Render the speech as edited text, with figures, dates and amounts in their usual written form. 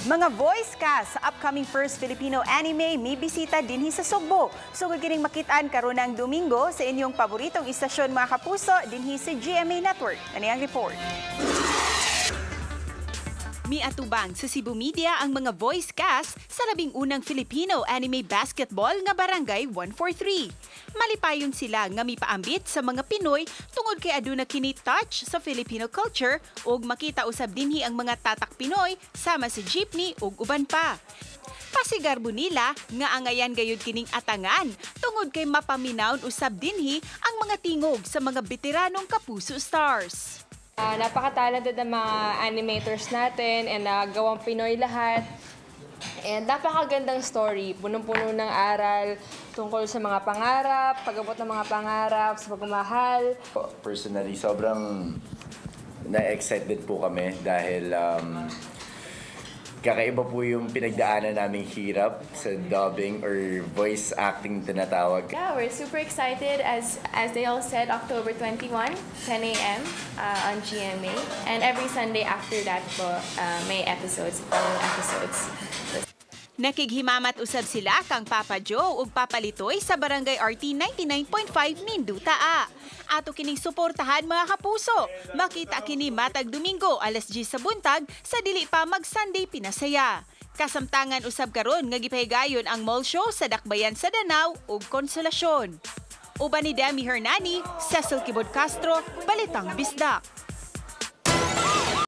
Mga voice cast sa upcoming first Filipino anime may bisita dinhi sa Sugbo. Sugod kining makitaan karon ng Domingo sa inyong paboritong istasyon mga kapuso dinhi sa GMA Network. Ani ang report. Miatubang sa Cebu Media ang mga voice cast sa 11 Filipino anime basketball nga Barangay 143. Malipayon sila nga mipaambit sa mga Pinoy tungod kay aduna kini touch sa Filipino culture ug makita usab dinhi ang mga tatak Pinoy sama sa jeepney ug uban pa. Pasigarbo nila nga angayan gayud kining atangan tungod kay mapaminawon usab dinhi ang mga tingog sa mga veteranong Kapuso Stars. Napaka-talented ng mga animators natin and gawang Pinoy lahat. And napakagandang story, punong-puno ng aral tungkol sa mga pangarap, pag-abot ng mga pangarap, sa pagmamahal. Personally, sobrang na-excited po kami dahil kakaiba po yung pinagdaanan naming hirap sa dubbing or voice acting tinatawag. Yeah, we're super excited as they all said, October 21, 10 a.m. On GMA. And every Sunday after that po, may episodes, following episodes. Nakighimamat usab sila kang Papa Joe ug Papa Litoy sa Barangay RT 99.5 Mindutaa. Ato kining suportahan mga kapuso. Makita kini matag Domingo alas 10 sa buntag sa dili pa mag Sunday pinasaya. Kasamtangan usab karon nga gipahigayon ang mall show sa Dakbayan sa Danau ug Konsolasyon. Uban ni Demi Hernani, Cecil Kibod Castro, Balitang Bisdak.